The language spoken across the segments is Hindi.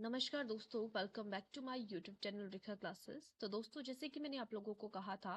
नमस्कार दोस्तों, welcome back to my YouTube channel Rekha classes. तो दोस्तों, जैसे कि मैंने आप लोगों को कहा था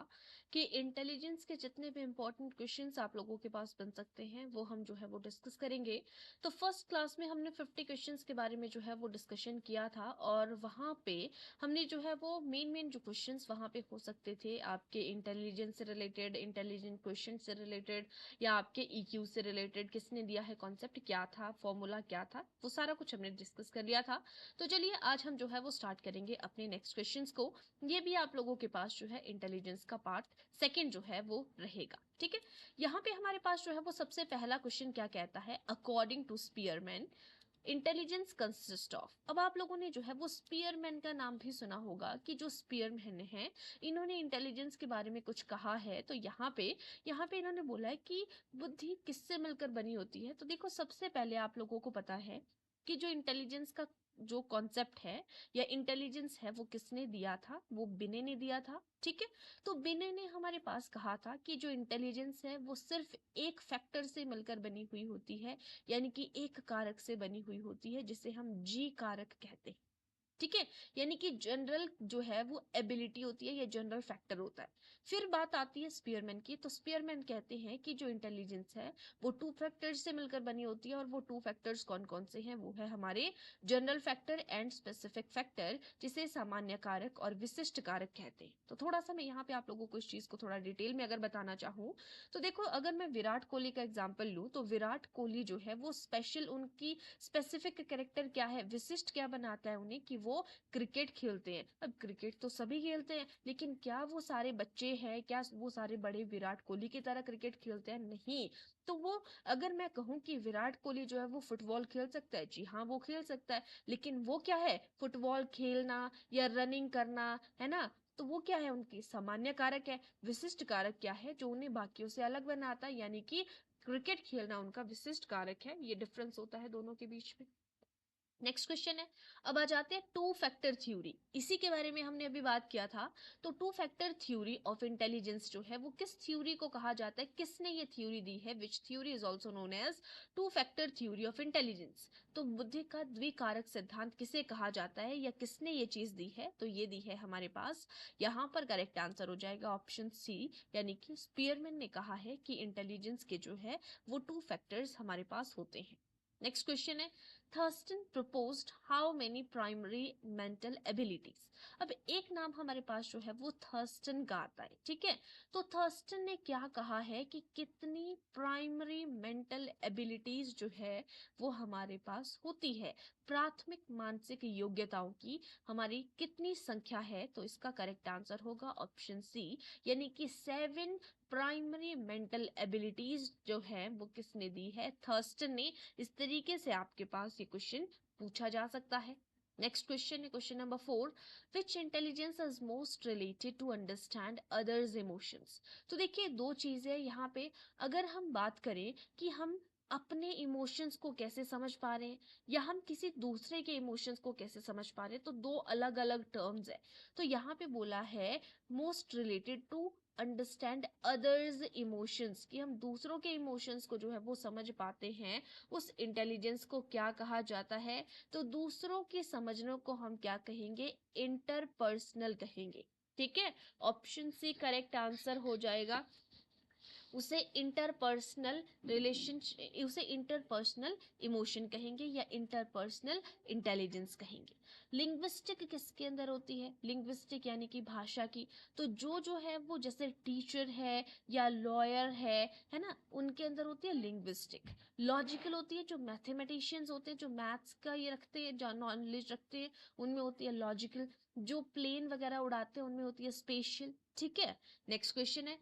कि इंटेलिजेंस के जितने भी इंपॉर्टेंट क्वेश्चंस आप लोगों के पास बन सकते हैं वो हम जो है वो डिस्कस करेंगे। तो फर्स्ट क्लास में हमने 50 क्वेश्चंस के बारे में जो है वो डिस्कशन किया था और वहाँ पे हमने जो है वो मेन जो क्वेश्चंस वहाँ पे हो सकते थे आपके इंटेलिजेंस से रिलेटेड, इंटेलिजेंट क्वेश्चन से रिलेटेड या आपके EQ से रिलेटेड, किसने दिया है, कॉन्सेप्ट क्या था, फॉर्मूला क्या था, वो सारा कुछ हमने डिस्कस कर लिया था। तो चलिए आज हम जो है वो स्टार्ट करेंगे अपने नेक्स्ट क्वेश्चंस को। ये भी आप लोगों के पास जो है इंटेलिजेंस का पार्ट सेकंड जो है वो रहेगा। ठीक है, यहाँ पे हमारे पास जो है वो सबसे पहला क्वेश्चन क्या कहता है, according to Spearman intelligence consist of. अब आप लोगों ने जो है वो स्पीयरमैन का नाम भी सुना होगा कि जो स्पीयरमैन है इन्होंने इंटेलिजेंस के बारे में कुछ कहा है। तो यहाँ पे इन्होंने बोला है कि बुद्धि किससे मिलकर बनी होती है। तो देखो, सबसे पहले आप लोगों को पता है कि जो इंटेलिजेंस का जो कॉन्सेप्ट है या इंटेलिजेंस है वो किसने दिया था, वो बिने ने दिया था। ठीक है, तो बिने ने हमारे पास कहा था कि जो इंटेलिजेंस है वो सिर्फ एक फैक्टर से मिलकर बनी हुई होती है, यानी कि एक कारक से बनी हुई होती है जिसे हम जी कारक कहते हैं। ठीक है, यानी कि जनरल जो है वो एबिलिटी होती है या जनरल फैक्टर होता है। फिर बात आती है स्पीयरमैन की। तो स्पीयरमैन कहते हैं कि जो इंटेलिजेंस है वो टू फैक्टर्स से मिलकर बनी होती है और वो टू फैक्टर्स कौन कौन से हैं, वो है हमारे general factor and specific factor, जिसे सामान्य कारक और विशिष्ट कारक कहते हैं। तो थोड़ा सा मैं यहाँ पे आप लोगों को इस चीज को थोड़ा डिटेल में अगर बताना चाहूँ तो देखो, अगर मैं विराट कोहली का एग्जाम्पल लूँ तो विराट कोहली जो है वो स्पेशल, उनकी स्पेसिफिक कैरेक्टर क्या है, विशिष्ट क्या बनाता है उन्हें कि वो क्रिकेट खेलते हैं। अब क्रिकेट तो सभी खेलते हैं, लेकिन क्या वो सारे बच्चे हैं, क्या वो सारे बड़े विराट कोहली की तरह क्रिकेट खेलते हैं? नहीं। तो वो, अगर मैं कहूं कि विराट कोहली जो है वो फुटबॉल खेल सकता है, जी हाँ वो खेल सकता है, लेकिन वो क्या है, फुटबॉल खेलना या रनिंग करना, है ना। तो वो क्या है, उनकी सामान्य कारक है। विशिष्ट कारक क्या है जो उन्हें बाकियों से अलग बनाता है, यानी कि क्रिकेट खेलना उनका विशिष्ट कारक है। ये डिफरेंस होता है दोनों के बीच में। नेक्स्ट क्वेश्चन है, अब आ जाते हैं टू फैक्टर थ्योरी। इसी के बारे में हमने अभी बात किया था। तो to factor theory of intelligence जो है वो किस थ्योरी को कहा जाता है, किसने ये थ्योरी दी है, which theory is also known as two factor theory of intelligence. तो बुद्धि का द्विकारक सिद्धांत किसे कहा जाता है या किसने ये चीज दी है, तो ये दी है हमारे पास, यहाँ पर करेक्ट आंसर हो जाएगा ऑप्शन सी, यानी कि स्पीयरमैन ने कहा है कि इंटेलिजेंस के जो है वो टू फैक्टर्स हमारे पास होते हैं। नेक्स्ट क्वेश्चन है, Thurston proposed how many primary mental abilities। अब एक नाम हमारे पास जो है वो थर्स्टन का आता है। ठीक है, तो थर्स्टन ने क्या कहा है कि कितनी प्राइमरी मेंटल एबिलिटीज जो है वो हमारे पास होती है, प्राथमिक मानसिक योग्यताओं की हमारी कितनी संख्या है। तो इसका करेक्ट आंसर होगा ऑप्शन सी, यानी कि 7 प्राइमरी मेंटल एबिलिटीज जो है वो किसने दी है, थर्स्टन ने। इस तरीके से आपके पास ये क्वेश्चन पूछा जा सकता है। नेक्स्ट क्वेश्चन है question number 4, which intelligence is most related to understand others emotions. तो देखिए, दो चीजें यहाँ पे, अगर हम बात करें कि हम अपने इमोशंस को कैसे समझ पा रहे हैं या हम किसी दूसरे के इमोशंस को कैसे समझ पा रहे हैं, तो दो अलग अलग टर्म्स है। तो यहाँ पे बोला है most related to understand others emotions, कि हम दूसरों के इमोशंस को जो है वो समझ पाते हैं, उस इंटेलिजेंस को क्या कहा जाता है। तो दूसरों के समझने को हम क्या कहेंगे, इंटरपर्सनल कहेंगे। ठीक है, ऑप्शन सी करेक्ट आंसर हो जाएगा। उसे इंटरपर्सनल रिलेशन, उसे इंटरपर्सनल इमोशन कहेंगे या इंटरपर्सनल इंटेलिजेंस कहेंगे। लिंग्विस्टिक किसके अंदर होती है, लिंग्विस्टिक यानी कि भाषा की। तो जो है वो जैसे टीचर है या लॉयर है ना, उनके अंदर होती है लिंग्विस्टिक। लॉजिकल होती है, जो मैथमेटिशियंस होते हैं, जो मैथ्स का ये रखते हैं, जो नॉलेज रखते हैं, उनमें होती है लॉजिकल। जो प्लेन वगैरह उड़ाते हैं उनमें होती है स्पेशल। ठीक है, नेक्स्ट क्वेश्चन है,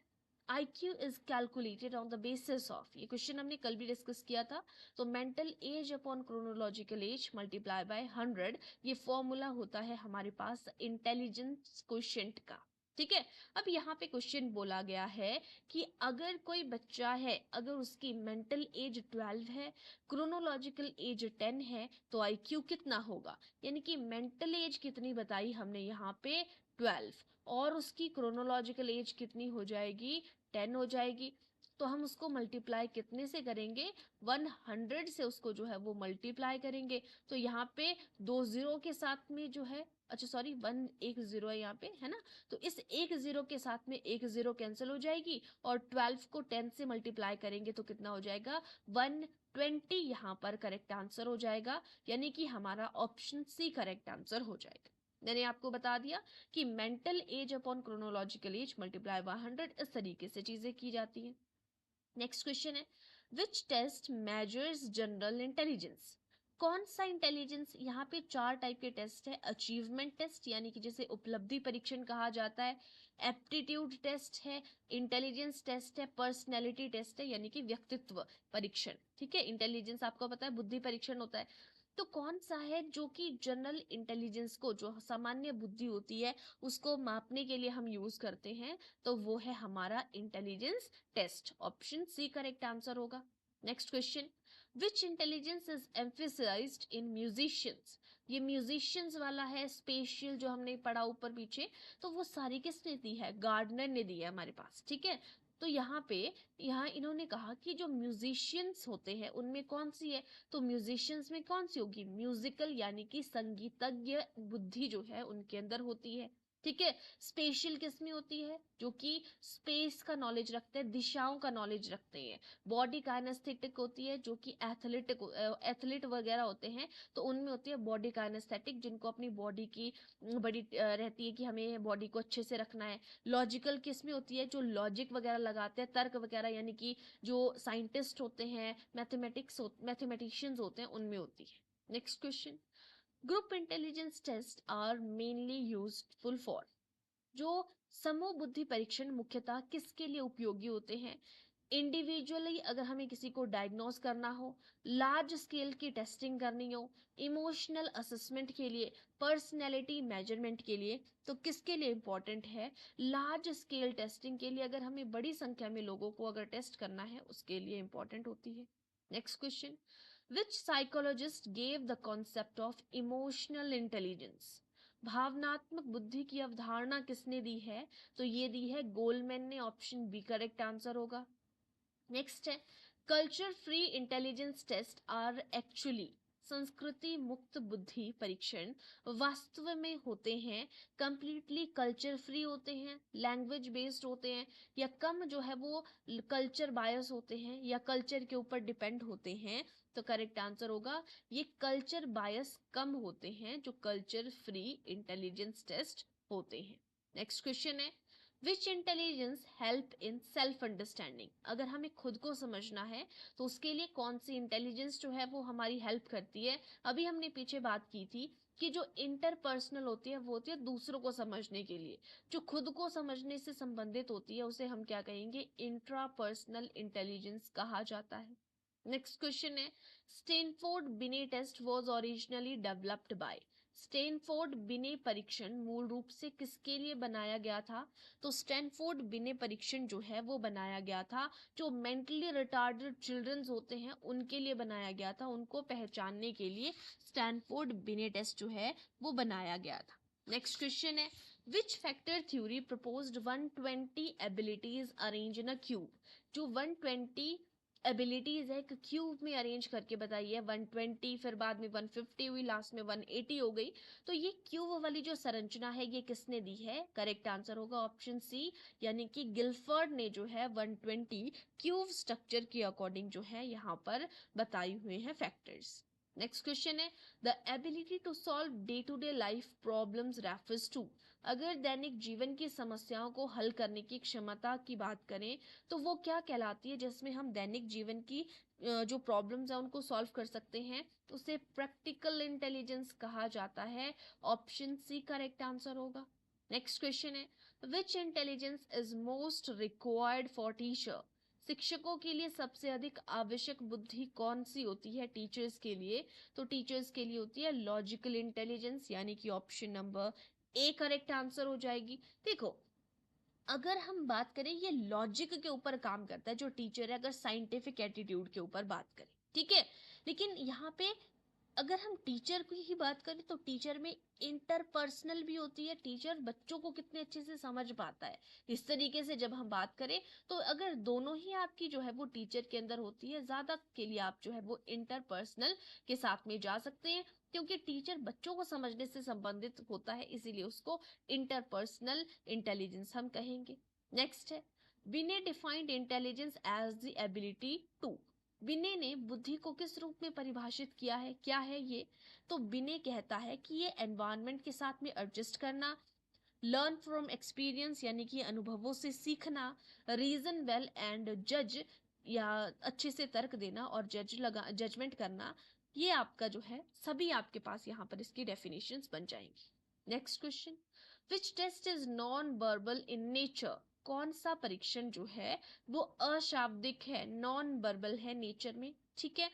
IQ is calculated on the basis of, ये क्वेश्चन हमने कल भी डिस्कस किया था। तो mental as upon chronological S multiply by 100, ये फॉर्मूला होता है हमारे पास इंटेलिजेंस क्वोशिएंट का। ठीक है, अब यहाँ पे क्वेश्चन बोला गया है कि अगर कोई बच्चा है, अगर उसकी मेंटल एज 12 है, क्रोनोलॉजिकल एज 10 है, तो IQ कितना होगा। यानी कि मेंटल एज कितनी बताई हमने यहाँ पे, 12, और उसकी क्रोनोलॉजिकल एज कितनी हो जाएगी, 10 हो जाएगी। तो हम उसको मल्टीप्लाई कितने से करेंगे, 100 से उसको जो है वो मल्टीप्लाई करेंगे। तो यहाँ पे 2 जीरो के साथ में जो है, अच्छा सॉरी, 1 है यहाँ पे, है ना। तो इस 1 0 के साथ में 1 0 कैंसिल हो जाएगी, और 12 को 10 से मल्टीप्लाई करेंगे तो कितना हो जाएगा, 120 यहाँ पर करेक्ट आंसर हो जाएगा। यानी कि हमारा ऑप्शन सी करेक्ट आंसर हो जाएगा। मैंने आपको बता दिया कि mental as upon chronological S multiply 100, इस तरीके से चीजें की जाती हैं। नेक्स्ट क्वेश्चन है, which test measures general intelligence. कौन सा इंटेलिजेंस, यहाँ पे 4 टाइप के टेस्ट है। अचीवमेंट टेस्ट यानी कि जिसे उपलब्धि परीक्षण कहा जाता है, एप्टीट्यूड टेस्ट है, इंटेलिजेंस टेस्ट है, पर्सनैलिटी टेस्ट है यानी कि व्यक्तित्व परीक्षण। ठीक है, इंटेलिजेंस आपको पता है बुद्धि परीक्षण होता है। तो कौन सा है जो कि जनरल इंटेलिजेंस को, जो सामान्य बुद्धि होती है, उसको मापने के लिए हम यूज करते हैं, तो वो है हमारा intelligence test. Option C correct answer होगा। Next question, which intelligence is emphasized in musicians. ये म्यूजिशियंस वाला है, स्पेशल जो हमने पढ़ा ऊपर पीछे, तो वो सारी किसने दी है, गार्डनर ने दी है हमारे पास। ठीक है, तो यहाँ इन्होंने कहा कि जो म्यूजिशियंस होते हैं उनमें कौन सी है, तो म्यूजिशियंस में कौन सी होगी, म्यूजिकल यानी कि संगीतज्ञ बुद्धि जो है उनके अंदर होती है। ठीक है, स्पेशल किसमें होती है, जो कि स्पेस का नॉलेज रखते हैं, दिशाओं का नॉलेज रखते हैं। बॉडी काइनेस्थेटिक होती है, जो कि एथलीट वगैरह होते हैं, तो उनमें होती है बॉडी काइनेस्थेटिक, जिनको अपनी बॉडी की बड़ी रहती है कि हमें बॉडी को अच्छे से रखना है। लॉजिकल किसमें होती है, जो लॉजिक वगैरह लगाते हैं, तर्क वगैरह, यानी कि जो साइंटिस्ट होते हैं, मैथमेटिशियंस होते हैं, उनमें होती है। Next question, group intelligence test are mainly used for. जो समूह बुद्धि परीक्षण मुख्यतः किसके लिए उपयोगी होते हैं, इंडिविजुअली अगर हमें किसी को डायग्नोस करना हो, लार्ज स्केल की टेस्टिंग करनी हो, इमोशनल असेसमेंट के लिए, पर्सनैलिटी मेजरमेंट के लिए, तो किसके लिए इंपॉर्टेंट है, लार्ज स्केल टेस्टिंग के लिए, अगर हमें बड़ी संख्या में लोगों को अगर टेस्ट करना है उसके लिए इंपॉर्टेंट होती है। Next question, which psychologist gave the concept of emotional intelligence. भावनात्मक बुद्धि की अवधारणा किसने दी है, तो ये दी है गोलमैन ने। ऑप्शन बी करेक्ट आंसर होगा। नेक्स्ट है, culture free intelligence test are actually. संस्कृति मुक्त बुद्धि परीक्षण वास्तव में होते हैं कंप्लीटली कल्चर फ्री होते हैं, लैंग्वेज बेस्ड होते हैं, या कम जो है वो कल्चर बायस होते हैं, या कल्चर के ऊपर डिपेंड होते हैं, तो करेक्ट आंसर होगा ये कल्चर बायस कम होते हैं जो कल्चर फ्री इंटेलिजेंस टेस्ट होते हैं। नेक्स्ट क्वेश्चन है, which intelligence help in self understanding. अगर हमें खुद को समझना है तो उसके लिए कौन सी इंटेलिजेंस जो है वो हमारी हेल्प करती है। अभी हमने पीछे बात की थी कि जो इंटरपर्सनल होती है वो होती है दूसरों को समझने के लिए, जो खुद को समझने से संबंधित होती है उसे हम क्या कहेंगे, इंट्रापर्सनल इंटेलिजेंस कहा जाता है। नेक्स्ट क्वेश्चन है, Stanford Binet test was originally developed by. Stanford Binet परीक्षण मूल रूप से किसके लिए बनाया गया था, तो स्टैनफोर्ड बिने परीक्षण जो है वो बनाया गया था जो मेंटली रिटार्डेड चिल्ड्रंस होते हैं उनके लिए बनाया गया था, उनको पहचानने के लिए स्टैनफोर्ड बिने टेस्ट जो है वो बनाया गया था। नेक्स्ट क्वेश्चन है, which factor theory proposed 120 abilities arrange in a cube. जो 120 एबिलिटीज है एक क्यूब में अरेंज करके बताइए, 120 फिर बाद में 150 हुई, लास्ट में 180 हो गई, तो ये क्यूब वाली जो संरचना है ये किसने दी है, करेक्ट आंसर होगा ऑप्शन सी, यानी कि गिलफर्ड ने जो है 120 क्यूब स्ट्रक्चर के अकॉर्डिंग जो है यहाँ पर बताए हुए हैं फैक्टर्स। नेक्स्ट क्वेश्चन है, the ability to solve day to day life problems refers to. अगर दैनिक जीवन की समस्याओं को हल करने की क्षमता की बात करें तो वो क्या कहलाती है, जिसमें हम दैनिक जीवन की जो प्रॉब्लम्स है उनको सॉल्व कर सकते हैं, उसे प्रैक्टिकल इंटेलिजेंस कहा जाता है। ऑप्शन सी करेक्ट आंसर होगा। नेक्स्ट क्वेश्चन है, which intelligence is most required for teacher. शिक्षकों के लिए सबसे अधिक आवश्यक बुद्धि कौन सी होती है टीचर्स के लिए, तो टीचर्स के लिए होती है लॉजिकल इंटेलिजेंस, यानी कि option number A correct answer हो जाएगी। देखो, अगर हम बात करें ये लॉजिक के ऊपर काम करता है जो टीचर है, अगर साइंटिफिक एटीट्यूड के ऊपर बात करें, ठीक है, लेकिन यहाँ पे अगर हम टीचर की ही बात करें तो टीचर में इंटरपर्सनल भी होती है, टीचर बच्चों को कितने अच्छे से समझ पाता है। इस तरीके से जब हम बात करें तो अगर दोनों ही आपकी जो है वो टीचर के अंदर होती है, ज्यादा के लिए आप जो है वो इंटरपर्सनल के साथ में जा सकते हैं, क्योंकि टीचर बच्चों को समझने से संबंधित होता है, इसीलिए उसको इंटरपर्सनल इंटेलिजेंस हम कहेंगे। नेक्स्ट है, Vinay defined intelligence as the ability to. Vinay ने बुद्धि को किस रूप में परिभाषित किया है, क्या है ये? तो विनय कहता है कि ये एनवायरनमेंट के साथ में एडजस्ट करना, लर्न फ्रॉम एक्सपीरियंस यानी कि अनुभवों से सीखना, रीजन वेल एंड जज या अच्छे से तर्क देना और जजमेंट करना, ये आपका जो है सभी आपके पास यहाँ पर इसकी डेफिनेशंस बन जाएंगी। Next question, which test is non verbal in nature. कौन सा परीक्षण जो है वो अशाब्दिक है, नॉन वर्बल है नेचर में, ठीक है,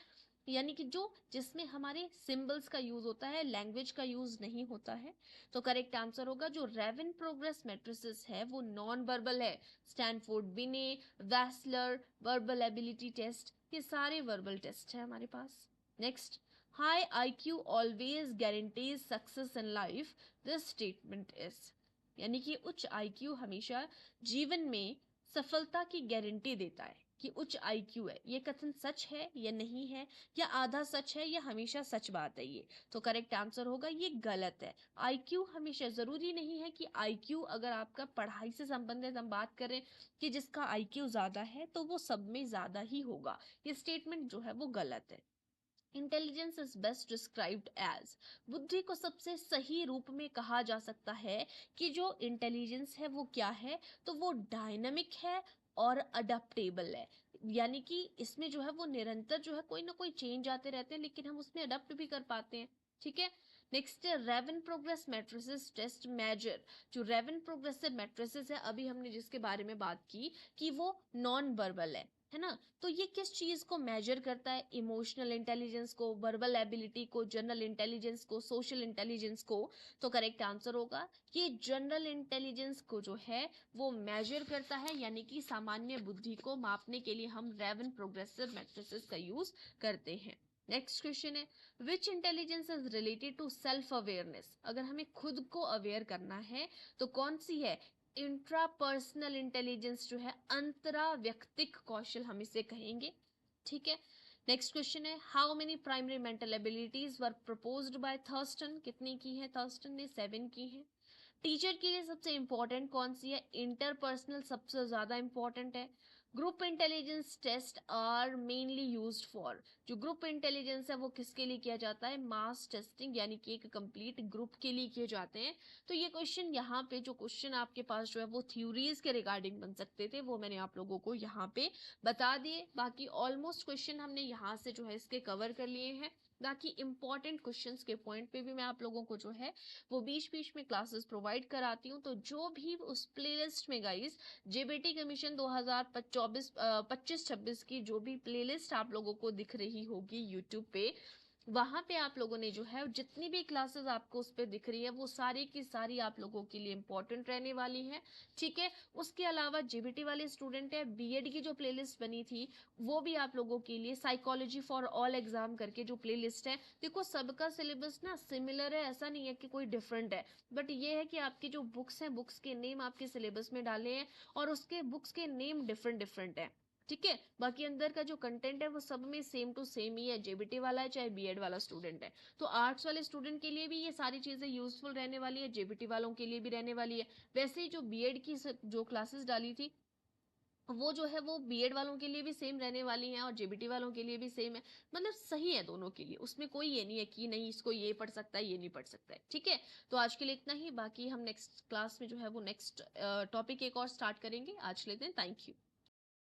यानी कि जो जिसमें हमारे सिंबल्स का यूज होता है, लैंग्वेज का यूज नहीं होता है। तो करेक्ट आंसर होगा जो रेवन प्रोग्रेस मैट्रिसेस है वो नॉन वर्बल है। स्टैनफोर्ड बिने, वैसलर, वर्बल एबिलिटी टेस्ट, ये सारे वर्बल टेस्ट है हमारे पास। Next, high IQ always guarantees success in life, this statement is. यानी कि उच्च IQ हमेशा जीवन में सफलता की गारंटी देता है कि उच्च IQ है, ये कथन सच है या नहीं है, या आधा सच है या हमेशा सच बात है ये? तो करेक्ट आंसर होगा ये गलत है। IQ हमेशा जरूरी नहीं है कि IQ अगर आपका पढ़ाई से संबंधित हम बात करें कि जिसका IQ ज्यादा है तो वो सब में ज्यादा ही होगा, ये स्टेटमेंट जो है वो गलत है। Intelligence is best described as, बुद्धि को सबसे सही रूप में कहा जा सकता है कि जो इंटेलिजेंस है वो क्या है, तो वो डायनामिक है और अडेप्टेबल है। यानी कि इसमें जो है वो निरंतर जो है कोई ना कोई चेंज आते रहते हैं, लेकिन हम उसमें अडेप्ट भी कर पाते हैं, ठीक है। नेक्स्ट है Raven progress matrices test measure. जो रेवन प्रोग्रेसिव मैट्रिसेस है अभी हमने जिसके बारे में बात की कि वो नॉन वर्बल है ना, तो ये किस चीज को मेजर करता है? इमोशनल इंटेलिजेंस को, वर्बल एबिलिटी को, जनरल इंटेलिजेंस को, सोशल इंटेलिजेंस को। तो करेक्ट आंसर होगा ये जनरल इंटेलिजेंस को जो है वो मेजर करता है, यानी कि सामान्य बुद्धि को मापने के लिए हम रेवन प्रोग्रेसिव मैट्रिसेस का यूज करते हैं। नेक्स्ट क्वेश्चन है, which intelligence is related to self awareness. अगर हमें खुद को अवेयर करना है तो कौन सी है? इंट्रापर्सनल इंटेलिजेंस जो है, अंतरा व्यक्तिक कौशल हम इसे कहेंगे, ठीक है। नेक्स्ट क्वेश्चन है, how many primary mental abilities were proposed by Thurston. कितनी की है थर्स्टन ने? 7 की है। टीचर के लिए सबसे इंपॉर्टेंट कौन सी है? इंटरपर्सनल सबसे ज्यादा इंपॉर्टेंट है। Group intelligence test are mainly used for, जो ग्रुप इंटेलिजेंस है वो किसके लिए किया जाता है? मास टेस्टिंग, यानी कि एक कंप्लीट ग्रुप के लिए किए जाते हैं। तो ये क्वेश्चन यहाँ पे जो क्वेश्चन आपके पास जो है वो थ्योरीज के रिगार्डिंग बन सकते थे, वो मैंने आप लोगों को यहाँ पे बता दिए। बाकी ऑलमोस्ट क्वेश्चन हमने यहाँ से जो है इसके कवर कर लिए हैं। बाकी इंपॉर्टेंट क्वेश्चंस के पॉइंट पे भी मैं आप लोगों को जो है वो बीच बीच में क्लासेस प्रोवाइड कराती हूँ। तो जो भी उस प्लेलिस्ट में गाइस जेबीटी कमीशन 2025-26 की जो भी प्लेलिस्ट आप लोगों को दिख रही होगी यूट्यूब पे, वहां पे आप लोगों ने जो है जितनी भी क्लासेस आपको उस पे दिख रही है वो सारी की सारी आप लोगों के लिए इंपॉर्टेंट रहने वाली है, ठीक है। उसके अलावा जेबीटी वाले स्टूडेंट है, बीएड की जो प्लेलिस्ट बनी थी वो भी आप लोगों के लिए, साइकोलॉजी फॉर ऑल एग्जाम करके जो प्लेलिस्ट है, देखो सबका सिलेबस ना सिमिलर है, ऐसा नहीं है कि कोई डिफरेंट है, बट ये है कि आपकी जो बुक्स हैं बुक्स के नेम आपके सिलेबस में डाले हैं और उसके बुक्स के नेम डिफरेंट डिफरेंट है, ठीक है। बाकी अंदर का जो कंटेंट है वो सब में सेम टू सेम ही है, जेबीटी वाला है चाहे बीएड वाला स्टूडेंट है। तो आर्ट्स वाले स्टूडेंट के लिए भी ये सारी चीजें यूजफुल रहने वाली है, जेबीटी वालों के लिए भी रहने वाली है। वैसे ही जो बीएड की जो क्लासेस डाली थी वो जो है वो बीएड वालों के लिए भी सेम रहने वाली हैं और जेबीटी वालों के लिए भी सेम है, मतलब सही है दोनों के लिए, उसमें कोई ये नहीं है कि नहीं इसको ये पढ़ सकता है ये नहीं पढ़ सकता है, ठीक है। तो आज के लिए इतना ही, बाकी हम नेक्स्ट क्लास में जो है वो नेक्स्ट टॉपिक एक और स्टार्ट करेंगे। आज के लिए थैंक यू।